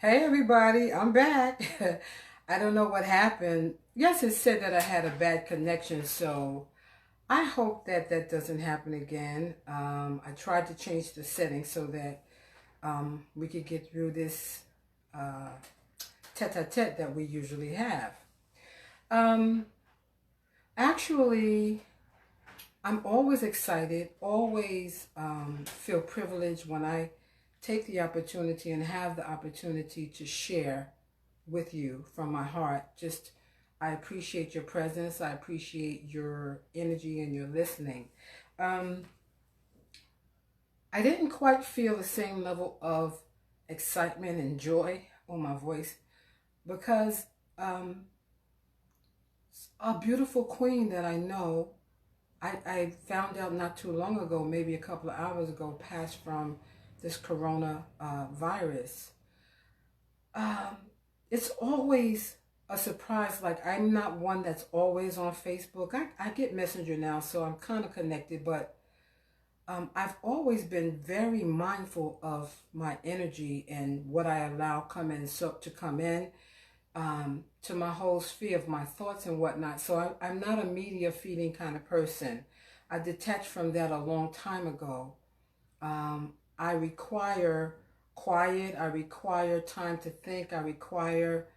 Hey everybody, I'm back. I don't know what happened. Yes, it said that I had a bad connection, so I hope that that doesn't happen again. I tried to change the settings so that we could get through this uh, tete-a-tete that we usually have. Um, Actually, I'm always excited, always feel privileged when I take the opportunity and have the opportunity to share with you from my heart. Just, I appreciate your presence. I appreciate your energy and your listening. Um, I didn't quite feel the same level of excitement and joy on my voice because um, a beautiful queen that I know, I found out not too long ago, maybe a couple of hours ago, passed from this corona virus. Um, it's always a surprise. Like, I'm not one that's always on Facebook. I get Messenger now, so I'm kind of connected, but I've always been very mindful of my energy and what I allow to come in to my whole sphere of my thoughts and whatnot. So I'm not a media feeding kind of person. I detached from that a long time ago. I require quiet. I require time to think. I require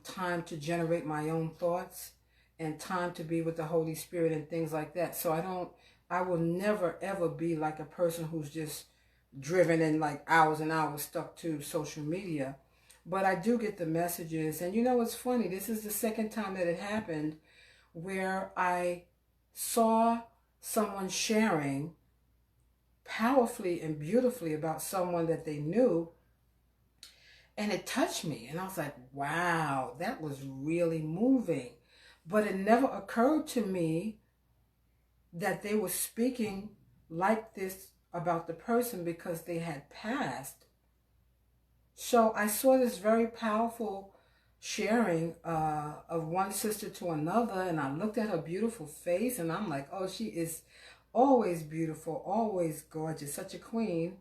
time to generate my own thoughts and time to be with the Holy Spirit and things like that. So I will never ever be like a person who's just driven in like hours and hours stuck to social media. But I do get the messages. And you know, it's funny. This is the second time that it happened where I saw someone sharing powerfully and beautifully about someone that they knew, and it touched me, and I was like, wow, that was really moving. But it never occurred to me that they were speaking like this about the person because they had passed. So I saw this very powerful sharing of one sister to another, and I looked at her beautiful face, and I'm like, oh, she is always beautiful, always gorgeous, such a queen.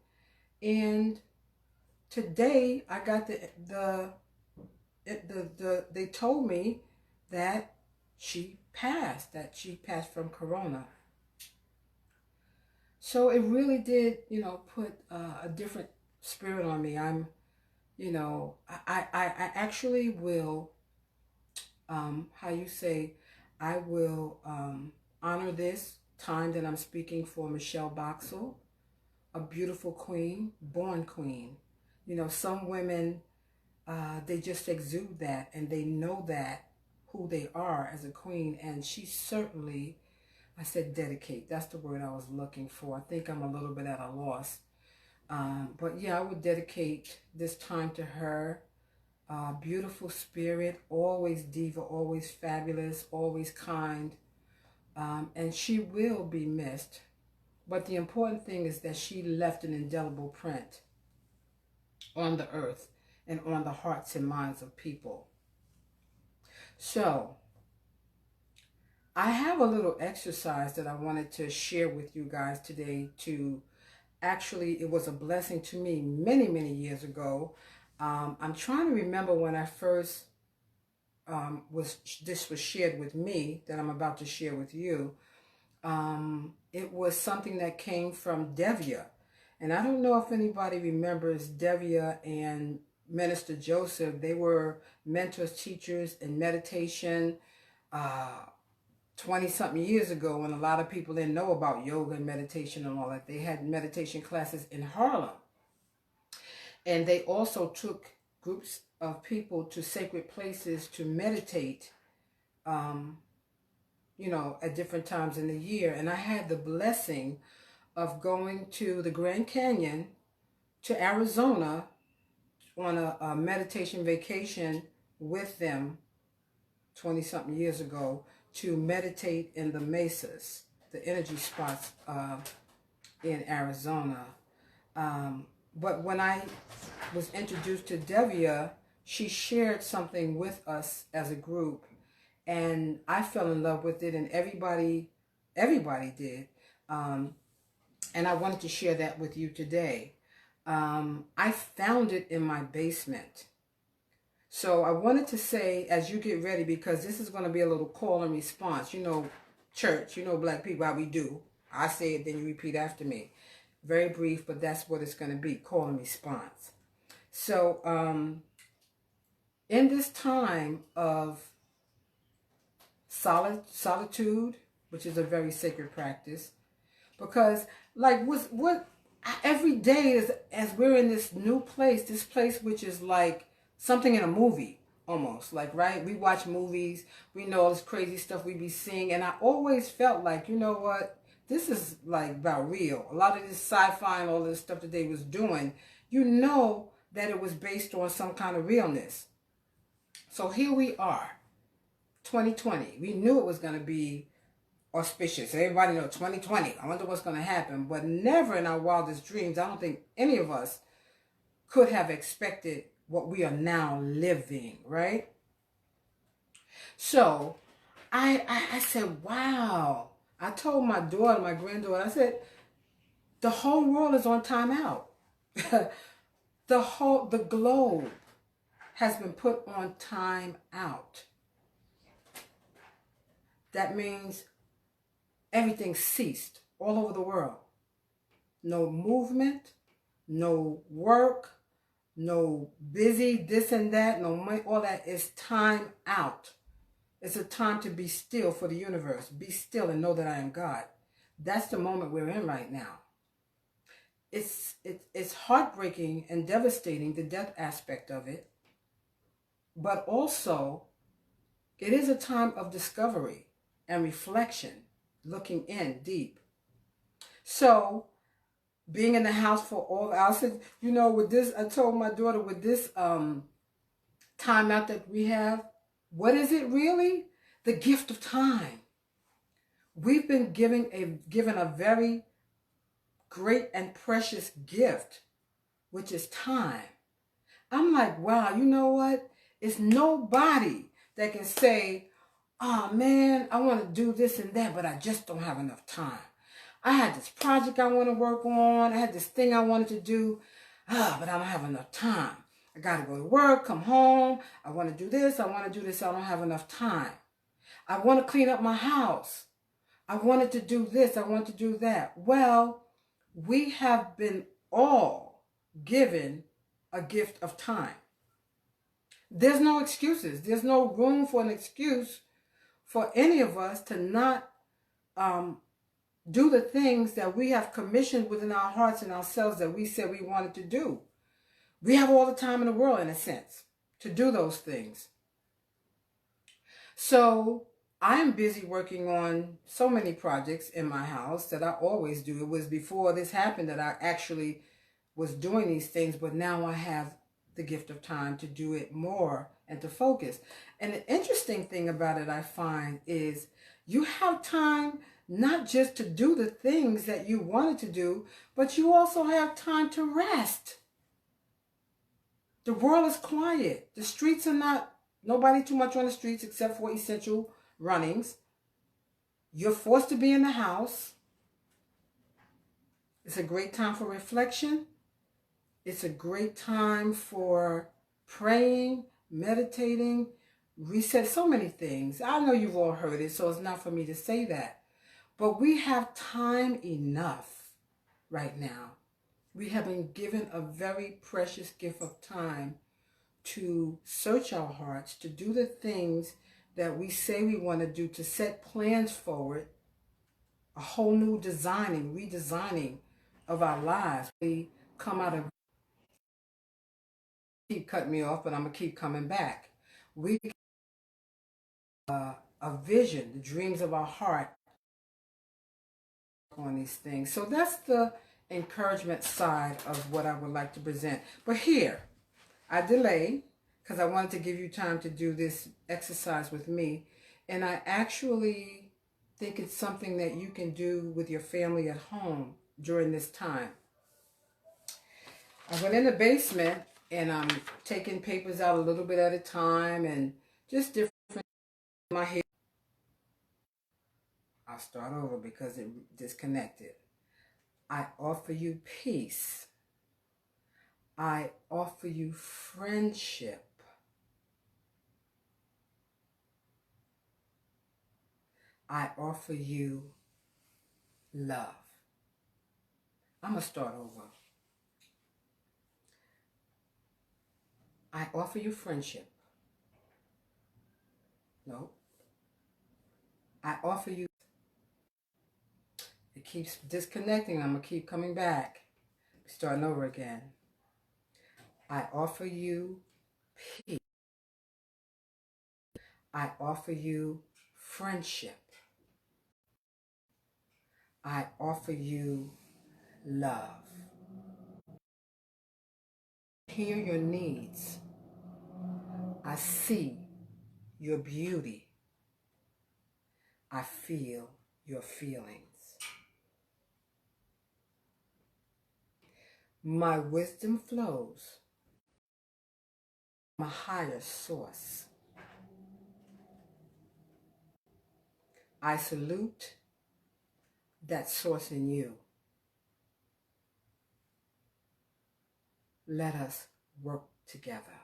And today I got they told me that she passed from corona. So it really did, put a different spirit on me. I actually will, how you say, I will honor this time that I'm speaking for Michelle Boxill, a beautiful queen, born queen. Some women, they just exude that and they know that who they are as a queen. And she certainly, I said dedicate. That's the word I was looking for. I think I'm a little bit at a loss. But yeah, I would dedicate this time to her. Beautiful spirit, always diva, always fabulous, always kind. And she will be missed. But the important thing is that she left an indelible print on the earth and on the hearts and minds of people. So, I have a little exercise that I wanted to share with you guys today. It was a blessing to me many, many years ago. I'm trying to remember when I first this was shared with me that I'm about to share with you. It was something that came from Devya. And I don't know if anybody remembers Devya and Minister Joseph. They were mentors, teachers in meditation 20-something years ago, when a lot of people didn't know about yoga and meditation and all that. They had meditation classes in Harlem. And they also took groups of people to sacred places to meditate, at different times in the year. And I had the blessing of going to the Grand Canyon, to Arizona, on a meditation vacation with them 20-something years ago, to meditate in the mesas, the energy spots in Arizona. But when I was introduced to Devya, she shared something with us as a group, and I fell in love with it, and everybody did. And I wanted to share that with you today. I found it in my basement. So I wanted to say, as you get ready, because this is going to be a little call and response. You know, church, you know, black people, how we do. I say it, then you repeat after me. Very brief, but that's what it's going to be, call and response. So in this time of solitude, which is a very sacred practice, because like what every day is, as we're in this new place, this place which is like something in a movie almost, like, right, we watch movies, we know all this crazy stuff we be seeing, and I always felt like, you know what, this is like about real. A lot of this sci-fi and all this stuff that they was doing, you know that it was based on some kind of realness. So here we are, 2020. We knew it was going to be auspicious. Everybody know 2020. I wonder what's going to happen. But never in our wildest dreams, I don't think any of us could have expected what we are now living, right? So I said, wow. I told my daughter, my granddaughter, I said, the whole world is on timeout. The globe has been put on time out. That means everything ceased all over the world. No movement, no work, no busy, this and that, no money, all that is time out. It's a time to be still for the universe. Be still and know that I am God. That's the moment we're in right now. It's heartbreaking and devastating, the death aspect of it. But also, it is a time of discovery and reflection, looking in deep. So, being in the house for all hours, you know, with this, I told my daughter, with this time out that we have, what is it really? The gift of time. We've been given a very great and precious gift, which is time. I'm like, wow, you know what? It's nobody that can say, oh man, I want to do this and that, but I just don't have enough time. I had this project I want to work on. I had this thing I wanted to do, but I don't have enough time. I got to go to work, come home. I want to do this. I want to do this. I don't have enough time. I want to clean up my house. I wanted to do this. I want to do that. Well, we have been all given a gift of time. There's no excuses. There's no room for an excuse for any of us to not do the things that we have commissioned within our hearts and ourselves that we said we wanted to do. We have all the time in the world, in a sense, to do those things. So I'm busy working on so many projects in my house that I always do. It was before this happened that I actually was doing these things, but now I have the gift of time to do it more and to focus. And the interesting thing about it, I find, is you have time not just to do the things that you wanted to do, but you also have time to rest. The world is quiet. The streets are not, nobody too much on the streets except for essential runnings. You're forced to be in the house. It's a great time for reflection. It's a great time for praying, meditating, reset, so many things. I know you've all heard it, so it's not for me to say that. But we have time enough right now. We have been given a very precious gift of time to search our hearts, to do the things that we say we want to do, to set plans forward, a whole new designing, redesigning of our lives. We come out of, keep cutting me off, but I'm going to keep coming back. We a vision, the dreams of our heart on these things. So that's the encouragement side of what I would like to present. But here, I delay because I wanted to give you time to do this exercise with me. And I actually think it's something that you can do with your family at home during this time. I went in the basement and I'm taking papers out a little bit at a time and just different in my head. I'll start over because it disconnected. I offer you peace. I offer you friendship. I offer you love. I'm going to start over. I offer you friendship. No. I offer you. It keeps disconnecting. I'm going to keep coming back. Starting over again. I offer you peace. I offer you friendship. I offer you love. Hear your needs. I see your beauty. I feel your feelings. My wisdom flows from a higher source. I salute that source in you. Let us work together.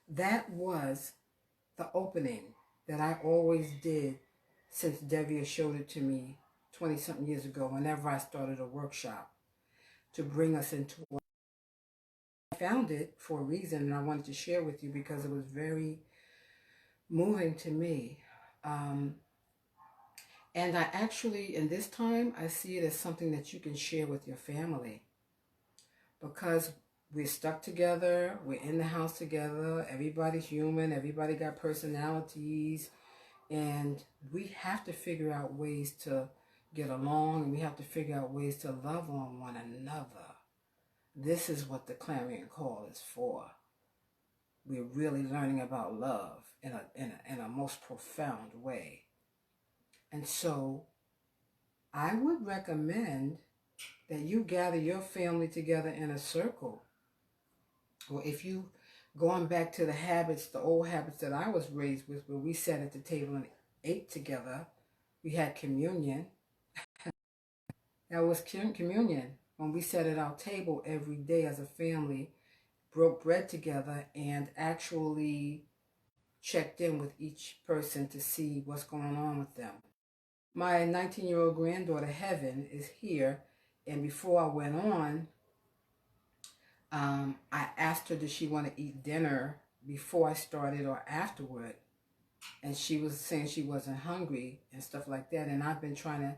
That was the opening that I always did since Devya showed it to me 20-something years ago, whenever I started a workshop to bring us into what I found it for a reason, and I wanted to share with you because it was very moving to me. And I actually, in this time, I see it as something that you can share with your family, because we're stuck together, we're in the house together, everybody's human, everybody got personalities, and we have to figure out ways to get along, and we have to figure out ways to love on one another. This is what the clarion call is for. We're really learning about love in a most profound way. And so I would recommend that you gather your family together in a circle. Or if you, going back to the habits, the old habits that I was raised with, where we sat at the table and ate together, we had communion. That was communion. When we sat at our table every day as a family, broke bread together, and actually checked in with each person to see what's going on with them. My 19-year-old granddaughter, Heaven, is here, and before I went on, I asked her, did she want to eat dinner before I started or afterward? And she was saying she wasn't hungry and stuff like that. And I've been trying to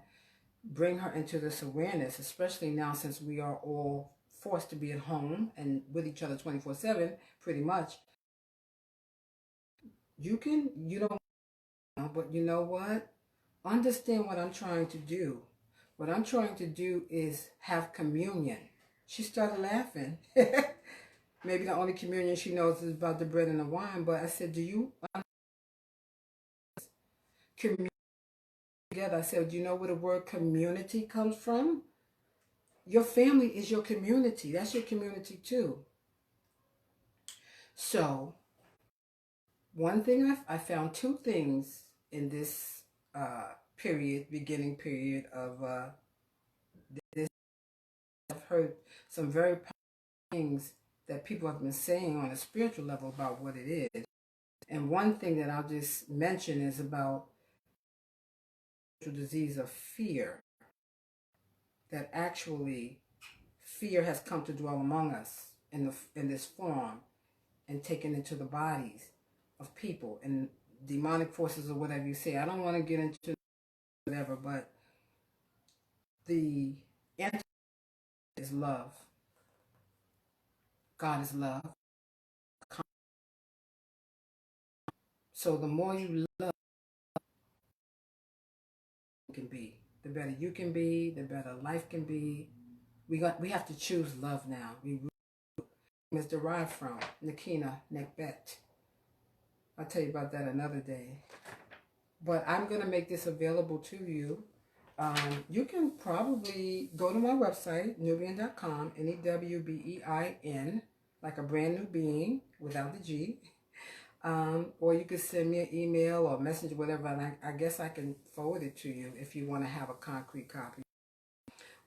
bring her into this awareness, especially now since we are all forced to be at home and with each other 24/7, pretty much. You don't know, but you know what? Understand what I'm trying to do. What I'm trying to do is have communion. She started laughing. Maybe the only communion she knows is about the bread and the wine, but I said, do you communion together? I said, do you know where the word community comes from? Your family is your community. That's your community too. So, one thing I found, two things in this beginning period of this. I've heard some very powerful things that people have been saying on a spiritual level about what it is. And one thing that I'll just mention is about the disease of fear. That actually fear has come to dwell among us in this form and taken into the bodies of people and demonic forces or whatever you say. I don't want to get into whatever, but the answer is love. God is love. So the more you love you can be, the better you can be, the better life can be. We have to choose love now. Is derived from Nakina Nekbet. I'll tell you about that another day. But I'm going to make this available to you. You can probably go to my website, Nubian.com, N-E-W-B-E-I-N, like a brand new being without the G. Or you could send me an email or message, whatever, and I guess I can forward it to you if you want to have a concrete copy.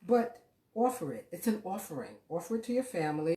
But offer it. It's an offering. Offer it to your family.